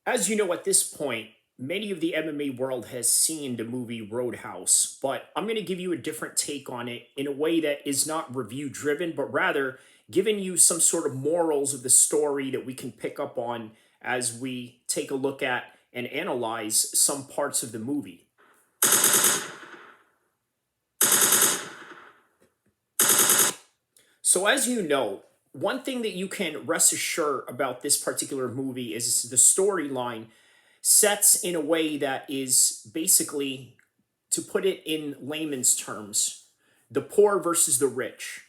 As you know, at this point, many of the MMA world has seen the movie Roadhouse, but I'm going to give you a different take on it in a way that is not review driven, but rather giving you some sort of morals of the story that we can pick up on as we take a look at and analyze some parts of the movie. So, as you know, one thing that you can rest assured about this particular movie is the storyline sets in a way that is basically, to put it in layman's terms, the poor versus the rich.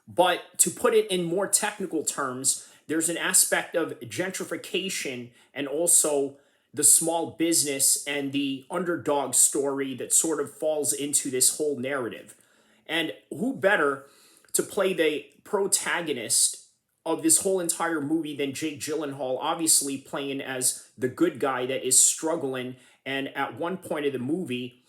But to put it in more technical terms, there's an aspect of gentrification and also the small business and the underdog story that sort of falls into this whole narrative. And who better to play the protagonist of this whole entire movie than Jake Gyllenhaal, obviously playing as the good guy that is struggling and at one point of the movie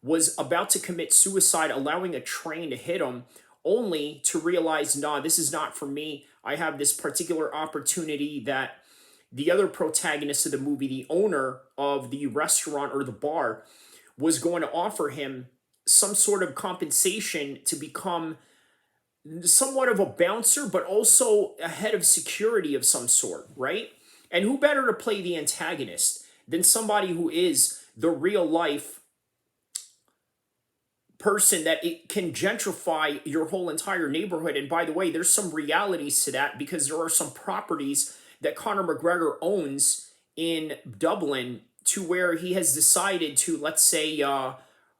was about to commit suicide, allowing a train to hit him, only to realize, nah, this is not for me. I have this particular opportunity that the other protagonist of the movie, the owner of the restaurant or the bar, was going to offer him some sort of compensation to become somewhat of a bouncer, but also a head of security of some sort, right? And who better to play the antagonist than somebody who is the real life person that it can gentrify your whole entire neighborhood. And by the way, there's some realities to that because there are some properties that Conor McGregor owns in Dublin to where he has decided to, let's say,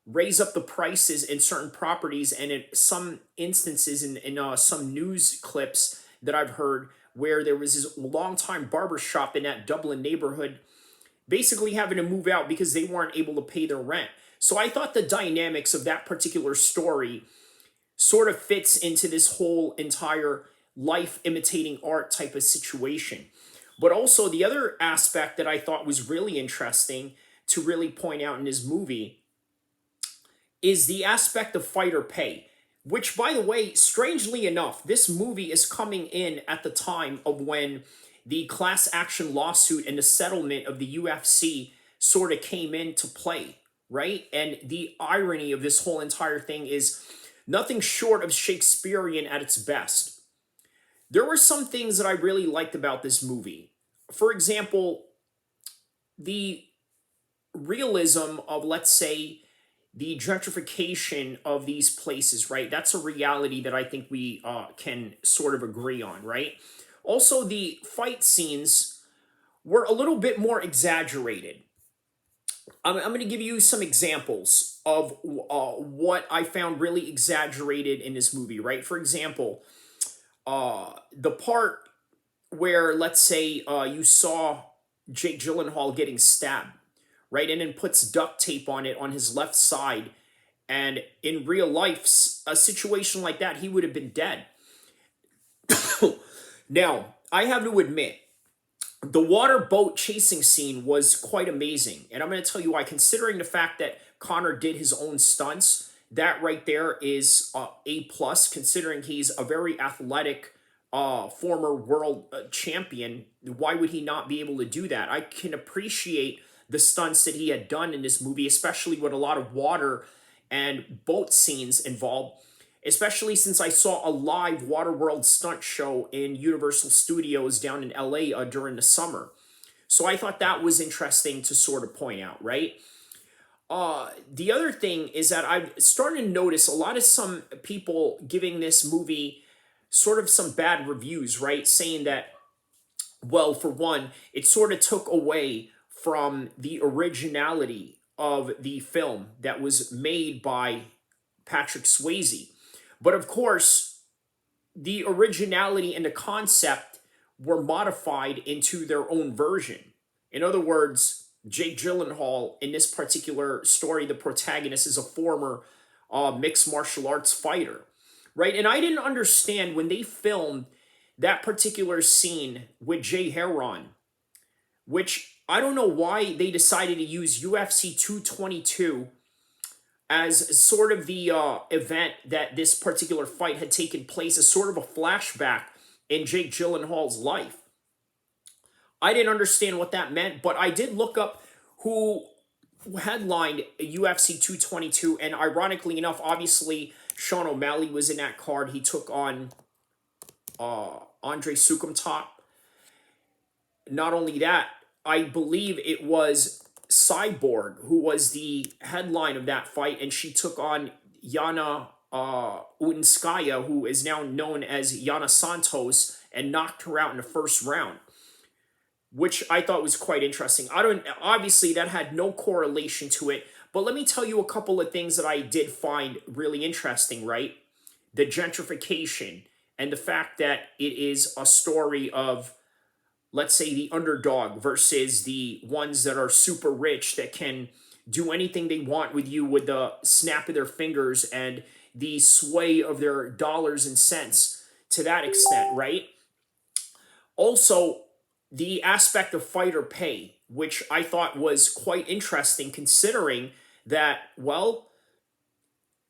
raise up the prices in certain properties. And in some instances, in some news clips that I've heard, where there was this longtime barber shop in that Dublin neighborhood basically having to move out because they weren't able to pay their rent. So I thought the dynamics of that particular story sort of fits into this whole entire life imitating art type of situation. But also the other aspect that I thought was really interesting to really point out in this movie is the aspect of fighter pay, which, by the way, strangely enough, this movie is coming in at the time of when the class action lawsuit and the settlement of the UFC sort of came into play, right? And the irony of this whole entire thing is nothing short of Shakespearean at its best. There were some things that I really liked about this movie. For example, the realism of, let's say, the gentrification of these places, right? That's a reality that I think we can sort of agree on, right? Also, the fight scenes were a little bit more exaggerated. I'm going to give you some examples of what I found really exaggerated in this movie, right? For example, the part where, let's say, you saw Jake Gyllenhaal getting stabbed, right? And then puts duct tape on it on his left side. And in real life, a situation like that, he would have been dead. Now, I have to admit, the water boat chasing scene was quite amazing. And I'm going to tell you why. Considering the fact that Connor did his own stunts, that right there is A plus, considering he's a very athletic former world champion. Why would he not be able to do that? I can appreciate the stunts that he had done in this movie, especially with a lot of water and boat scenes involved, especially since I saw a live Waterworld stunt show in Universal Studios down in LA during the summer. So I thought that was interesting to sort of point out, right? The other thing is that I've started to notice a lot of some people giving this movie sort of some bad reviews, right? Saying that, well, for one, it sort of took away from the originality of the film that was made by Patrick Swayze. But of course, the originality and the concept were modified into their own version. In other words, Jake Gyllenhaal, in this particular story, the protagonist is a former mixed martial arts fighter, right? And I didn't understand when they filmed that particular scene with Jay Heron, which I don't know why they decided to use UFC 222 as sort of the event that this particular fight had taken place, as sort of a flashback in Jake Gyllenhaal's life. I didn't understand what that meant, but I did look up who headlined UFC 222, and ironically enough, obviously Sean O'Malley was in that card. He took on Andre Sukumtop. Not only that, I believe it was Cyborg who was the headline of that fight, and she took on Yana Utinskaya, who is now known as Yana Santos, and knocked her out in the first round, which I thought was quite interesting. Obviously that had no correlation to it, but let me tell you a couple of things that I did find really interesting, right? The gentrification and the fact that it is a story of, let's say, the underdog versus the ones that are super rich that can do anything they want with you with the snap of their fingers and the sway of their dollars and cents to that extent, right? Also, the aspect of fighter pay, which I thought was quite interesting considering that, well,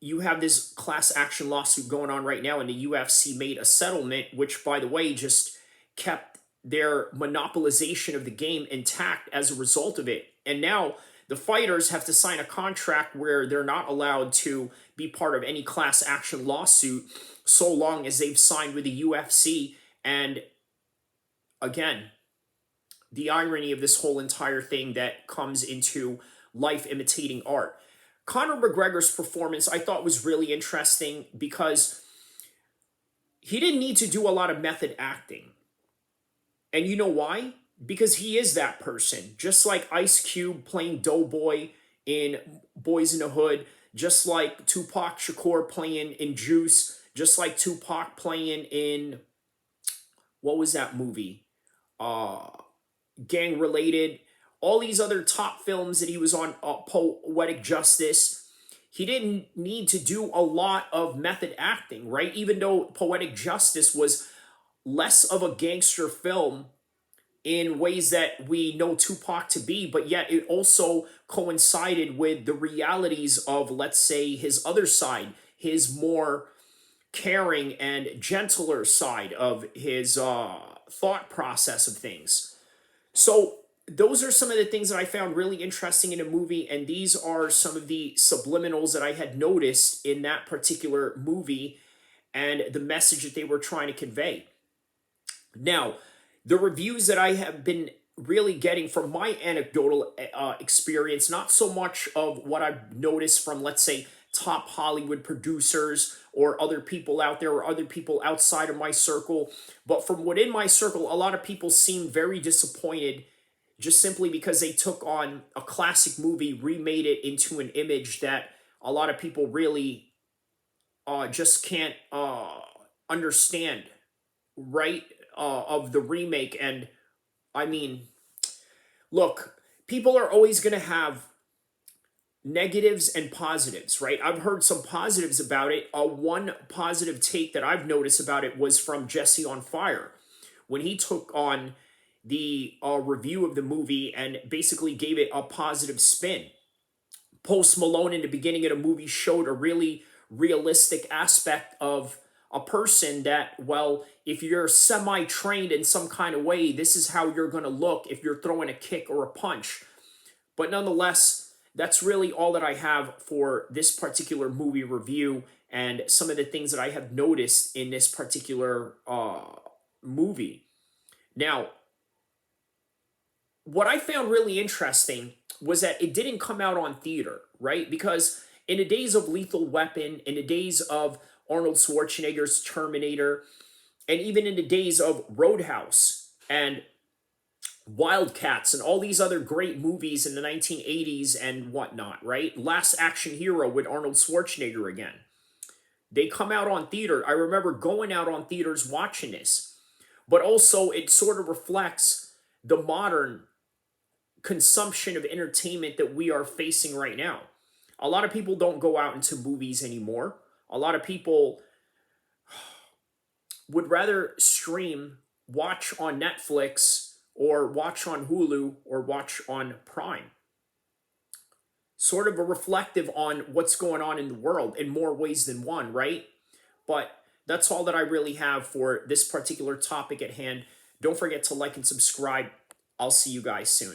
you have this class action lawsuit going on right now, and the UFC made a settlement, which, by the way, just kept their monopolization of the game intact as a result of it. And now the fighters have to sign a contract where they're not allowed to be part of any class action lawsuit so long as they've signed with the UFC. And again, the irony of this whole entire thing that comes into life imitating art. Conor McGregor's performance I thought was really interesting because he didn't need to do a lot of method acting. And you know why? Because he is that person. Just like Ice Cube playing Doughboy in Boys in the Hood, just like Tupac Shakur playing in Juice, just like Tupac playing in, what was that movie? Gang Related. All these other top films that he was on, Poetic Justice. He didn't need to do a lot of method acting, right? Even though Poetic Justice was less of a gangster film in ways that we know Tupac to be, but yet it also coincided with the realities of, let's say, his other side, his more caring and gentler side of his thought process of things. So those are some of the things that I found really interesting in a movie, and these are some of the subliminals that I had noticed in that particular movie and the message that they were trying to convey. Now, the reviews that I have been really getting from my anecdotal experience, not so much of what I've noticed from, let's say, top Hollywood producers or other people out there or other people outside of my circle, but from within my circle, a lot of people seem very disappointed just simply because they took on a classic movie, remade it into an image that a lot of people really just can't understand, right? Of the remake. And I mean, look, people are always going to have negatives and positives, right? I've heard some positives about it. One positive take that I've noticed about it was from Jesse on Fire, when he took on the review of the movie and basically gave it a positive spin. Post Malone in the beginning of the movie showed a really realistic aspect of a person that, well, if you're semi-trained in some kind of way, this is how you're going to look if you're throwing a kick or a punch. But nonetheless, that's really all that I have for this particular movie review and some of the things that I have noticed in this particular movie. Now, what I found really interesting was that it didn't come out on theater, right? Because in the days of Lethal Weapon, in the days of Arnold Schwarzenegger's Terminator, and even in the days of Roadhouse and Wildcats and all these other great movies in the 1980s and whatnot, right? Last Action Hero with Arnold Schwarzenegger again. They come out on theater. I remember going out on theaters watching this. But also it sort of reflects the modern consumption of entertainment that we are facing right now. A lot of people don't go out into movies anymore. A lot of people would rather stream, watch on Netflix, or watch on Hulu, or watch on Prime. Sort of a reflective on what's going on in the world in more ways than one, right? But that's all that I really have for this particular topic at hand. Don't forget to like and subscribe. I'll see you guys soon.